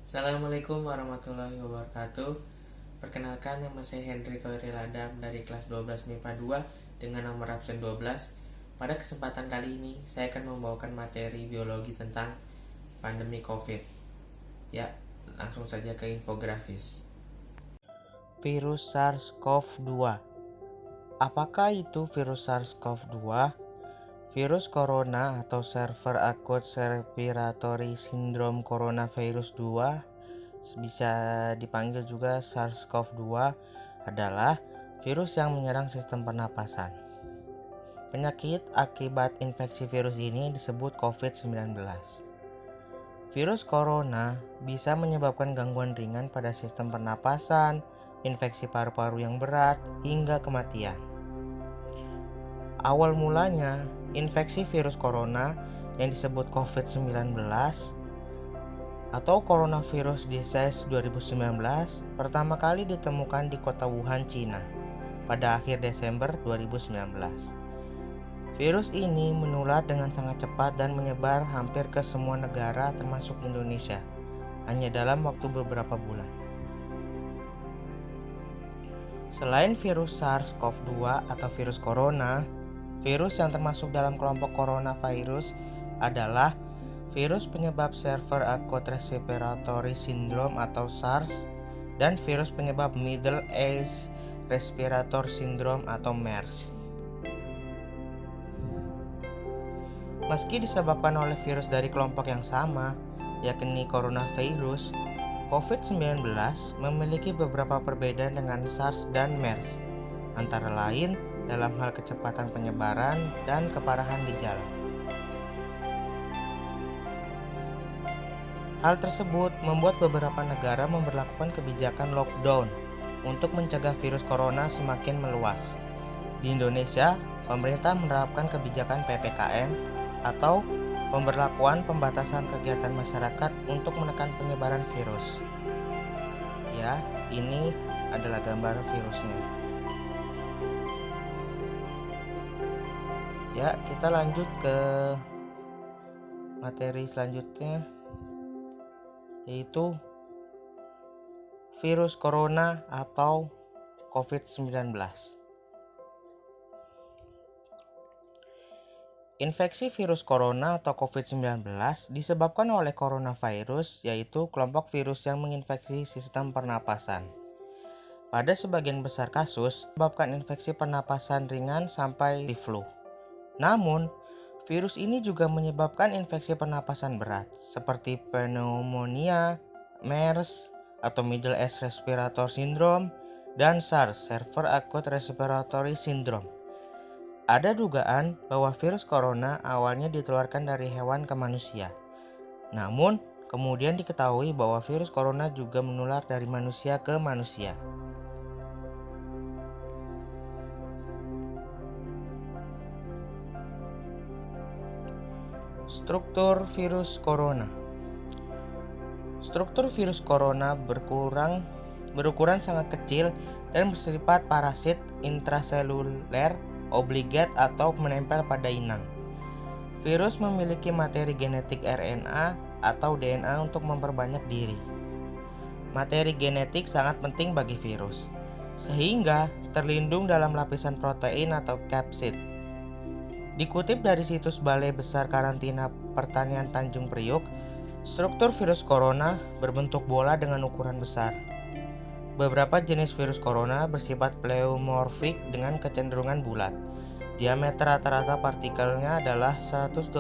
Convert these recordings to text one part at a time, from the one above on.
Assalamualaikum warahmatullahi wabarakatuh. Perkenalkan, nama saya Hendrik Khairil Adam dari kelas 12 MIPA 2 dengan nomor absen 12. Pada kesempatan kali ini, saya akan membawakan materi biologi tentang pandemi COVID. Ya, langsung saja ke infografis. Virus SARS-CoV-2. Apakah itu virus SARS-CoV-2? Virus corona atau Severe Acute Respiratory Syndrome Coronavirus 2, bisa dipanggil juga SARS-CoV-2, adalah virus yang menyerang sistem pernapasan. Penyakit akibat infeksi virus ini disebut COVID-19. Virus corona bisa menyebabkan gangguan ringan pada sistem pernapasan, infeksi paru-paru yang berat, hingga kematian. Awal mulanya, infeksi virus corona yang disebut COVID-19 atau Coronavirus Disease 2019 pertama kali ditemukan di kota Wuhan, Cina pada akhir Desember 2019. Virus ini menular dengan sangat cepat dan menyebar hampir ke semua negara termasuk Indonesia hanya dalam waktu beberapa bulan. Selain virus SARS-CoV-2 atau virus corona, virus yang termasuk dalam kelompok coronavirus adalah virus penyebab Severe Acute Respiratory Syndrome atau SARS dan virus penyebab Middle East Respiratory Syndrome atau MERS. Meski disebabkan oleh virus dari kelompok yang sama, yakni coronavirus, COVID-19 memiliki beberapa perbedaan dengan SARS dan MERS, antara lain dalam hal kecepatan penyebaran dan keparahan gejala. Hal tersebut membuat beberapa negara memberlakukan kebijakan lockdown untuk mencegah virus corona semakin meluas. Di Indonesia, pemerintah menerapkan kebijakan PPKM atau pemberlakuan pembatasan kegiatan masyarakat untuk menekan penyebaran virus. Ya, ini adalah gambar virusnya. Ya, kita lanjut ke materi selanjutnya, yaitu virus corona atau COVID-19. Infeksi virus corona atau COVID-19 disebabkan oleh coronavirus, yaitu kelompok virus yang menginfeksi sistem pernapasan. Pada sebagian besar kasus, menyebabkan infeksi pernapasan ringan sampai di flu. Namun, virus ini juga menyebabkan infeksi pernapasan berat, seperti pneumonia, MERS atau Middle East Respiratory Syndrome, dan SARS, Severe Acute Respiratory Syndrome. Ada dugaan bahwa virus corona awalnya ditularkan dari hewan ke manusia. Namun, kemudian diketahui bahwa virus corona juga menular dari manusia ke manusia. Struktur virus corona. Struktur virus corona berukuran sangat kecil dan bersifat parasit intraseluler obligat atau menempel pada inang. Virus memiliki materi genetik RNA atau DNA untuk memperbanyak diri. Materi genetik sangat penting bagi virus, sehingga terlindung dalam lapisan protein atau capsid. Dikutip dari situs Balai Besar Karantina Pertanian Tanjung Priok, struktur virus corona berbentuk bola dengan ukuran besar. Beberapa jenis virus corona bersifat pleomorfik dengan kecenderungan bulat. Diameter rata-rata partikelnya adalah 125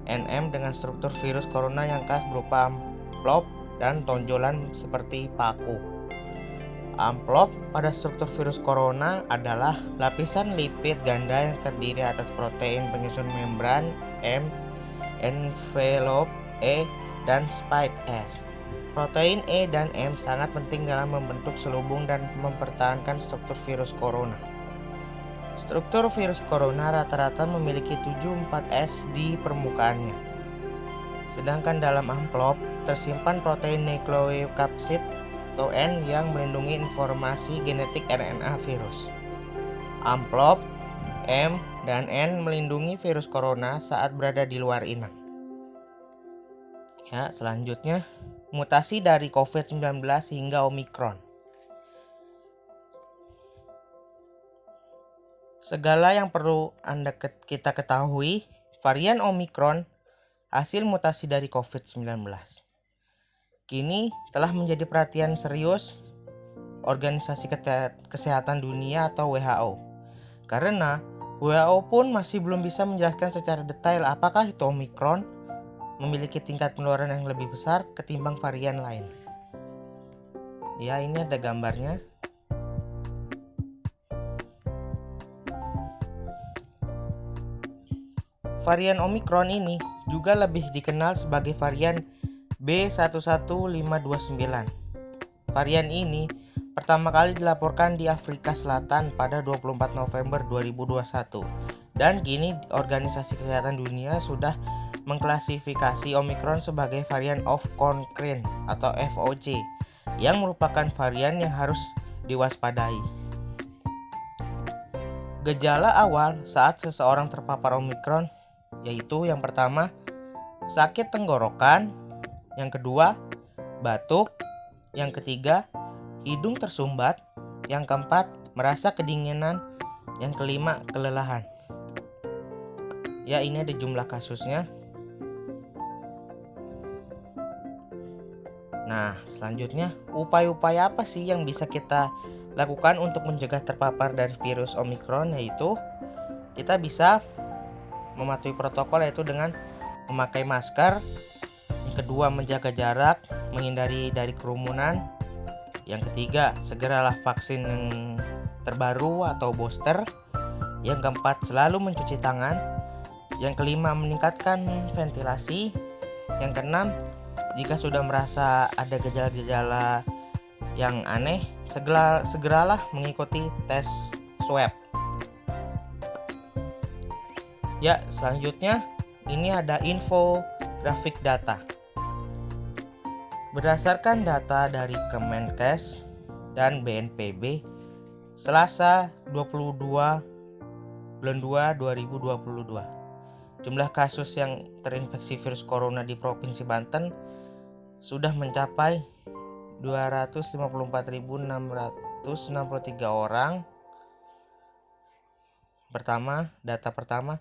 nm dengan struktur virus corona yang khas berupa amplop dan tonjolan seperti paku. Amplop pada struktur virus corona adalah lapisan lipid ganda yang terdiri atas protein penyusun membran M, envelope E, dan spike S. Protein E dan M sangat penting dalam membentuk selubung dan mempertahankan struktur virus corona. Struktur virus corona rata-rata memiliki 74S di permukaannya. Sedangkan dalam amplop tersimpan protein nukleokapsid atau N yang melindungi informasi genetik RNA virus. Amplop M dan N melindungi virus corona saat berada di luar inang. Ya, selanjutnya mutasi dari COVID-19 hingga Omikron. Segala yang perlu kita ketahui, varian Omikron hasil mutasi dari COVID-19. Kini telah menjadi perhatian serius Organisasi Kesehatan Dunia atau WHO. Karena WHO pun masih belum bisa menjelaskan secara detail apakah itu Omikron memiliki tingkat penularan yang lebih besar ketimbang varian lain. Ya, ini ada gambarnya. Varian Omikron ini juga lebih dikenal sebagai varian B11529. Varian ini pertama kali dilaporkan di Afrika Selatan pada 24 November 2021. Dan kini Organisasi Kesehatan Dunia sudah mengklasifikasi Omikron sebagai varian of concern atau VOC, yang merupakan varian yang harus diwaspadai. Gejala awal saat seseorang terpapar Omikron yaitu yang pertama, sakit tenggorokan, yang kedua, batuk, yang ketiga, hidung tersumbat, yang keempat, merasa kedinginan, yang kelima, kelelahan. Ya, ini ada jumlah kasusnya. Nah, selanjutnya, upaya-upaya apa sih yang bisa kita lakukan untuk mencegah terpapar dari virus Omikron, yaitu kita bisa mematuhi protokol, yaitu dengan memakai masker. Yang kedua, menjaga jarak, menghindari dari kerumunan. Yang ketiga, segeralah vaksin yang terbaru atau booster. Yang keempat, selalu mencuci tangan. Yang kelima, meningkatkan ventilasi. Yang keenam, jika sudah merasa ada gejala-gejala yang aneh, segeralah mengikuti tes swab. Ya, selanjutnya ini ada infografik data. Berdasarkan data dari Kemenkes dan BNPB, Selasa 22 bulan 2 2022, jumlah kasus yang terinfeksi virus corona di Provinsi Banten sudah mencapai 254.663 orang. Data pertama,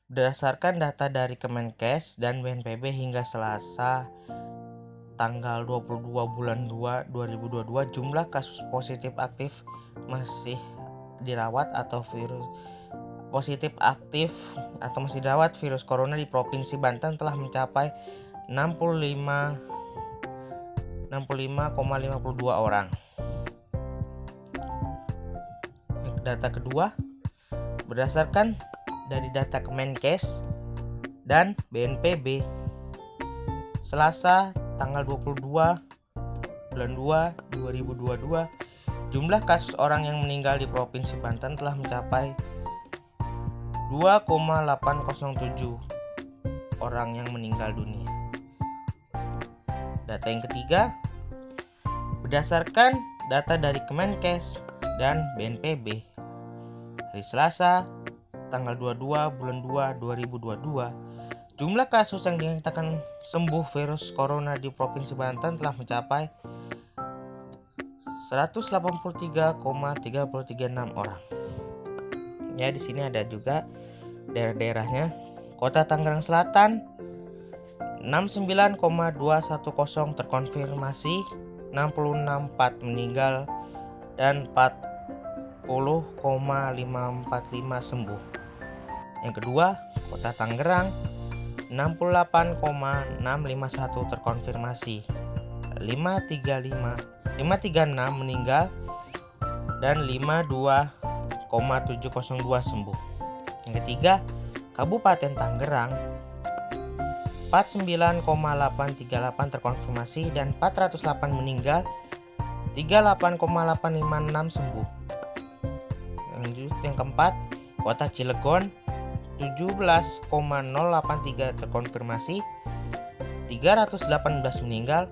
berdasarkan data dari Kemenkes dan BNPB hingga Selasa tanggal 22 bulan 2 2022, jumlah kasus positif aktif masih dirawat atau masih dirawat virus corona di Provinsi Banten telah mencapai 65,52 orang. Data kedua, berdasarkan dari data Kemenkes dan BNPB, Selasa tanggal 22 bulan 2 2022, jumlah kasus orang yang meninggal di Provinsi Banten telah mencapai 2,807 orang yang meninggal dunia. Data yang ketiga, berdasarkan data dari Kemenkes dan BNPB, hari Selasa tanggal 22 bulan 2 2022, jumlah kasus yang dinyatakan sembuh virus corona di Provinsi Banten telah mencapai 183,336 orang. Ya, di sini ada juga daerah-daerahnya. Kota Tangerang Selatan 69,210 terkonfirmasi, 66,4 meninggal dan 40,545 sembuh. Yang kedua, Kota Tangerang 68,651 terkonfirmasi, 536 meninggal dan 52,702 sembuh. Yang ketiga, Kabupaten Tangerang 49,838 terkonfirmasi dan 408 meninggal, 38,856 sembuh. Yang keempat, Kota Cilegon 17,083 terkonfirmasi, 318 meninggal,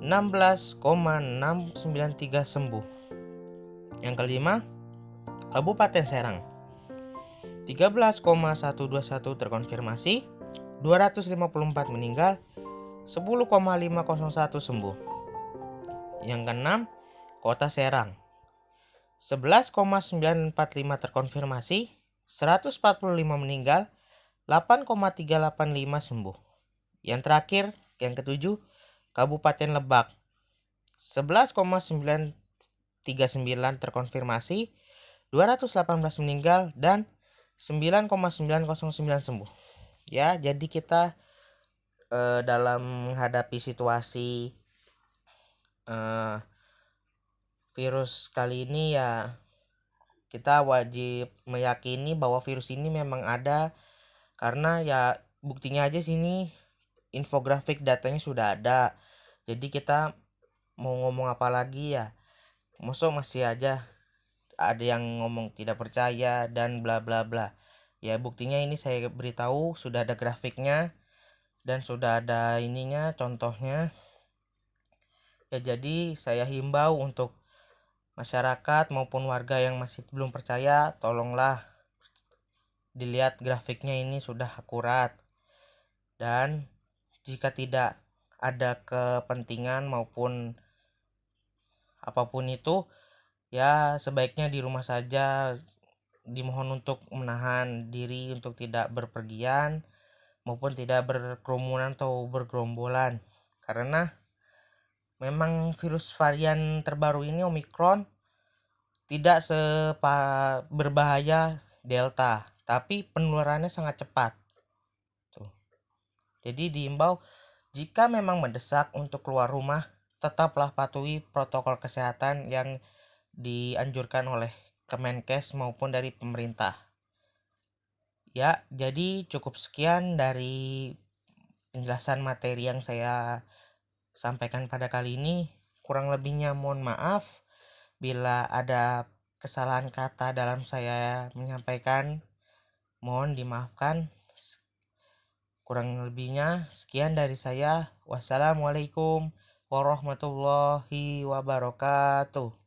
16,693 sembuh. Yang kelima, Kabupaten Serang 13,121 terkonfirmasi, 254 meninggal, 10,501 sembuh. Yang keenam, Kota Serang. 11,945 terkonfirmasi, 145 meninggal, 8,385 sembuh. Yang terakhir, yang ketujuh, Kabupaten Lebak. 11,939 terkonfirmasi, 218 meninggal, dan 9,909 sembuh. Ya, jadi kita dalam menghadapi situasi virus kali ini ya, kita wajib meyakini bahwa virus ini memang ada, karena ya buktinya aja sini infografik datanya sudah ada. Jadi kita mau ngomong apa lagi ya, masih aja ada yang ngomong tidak percaya dan bla bla bla. Ya buktinya ini saya beritahu sudah ada grafiknya dan sudah ada ininya contohnya. Ya jadi saya himbau untuk masyarakat maupun warga yang masih belum percaya, tolonglah dilihat grafiknya ini sudah akurat. Dan jika tidak ada kepentingan maupun apapun itu, ya sebaiknya di rumah saja. Dimohon untuk menahan diri untuk tidak berpergian maupun tidak berkerumunan atau bergerombolan, karena memang virus varian terbaru ini Omikron tidak berbahaya Delta, tapi penularannya sangat cepat. Tuh. Jadi diimbau jika memang mendesak untuk keluar rumah, tetaplah patuhi protokol kesehatan yang dianjurkan oleh Kemenkes maupun dari pemerintah. Ya, jadi cukup sekian dari penjelasan materi yang saya sampaikan pada kali ini. Kurang lebihnya mohon maaf bila ada kesalahan kata dalam saya menyampaikan. Mohon dimaafkan. Kurang lebihnya sekian dari saya. Wassalamualaikum warahmatullahi wabarakatuh.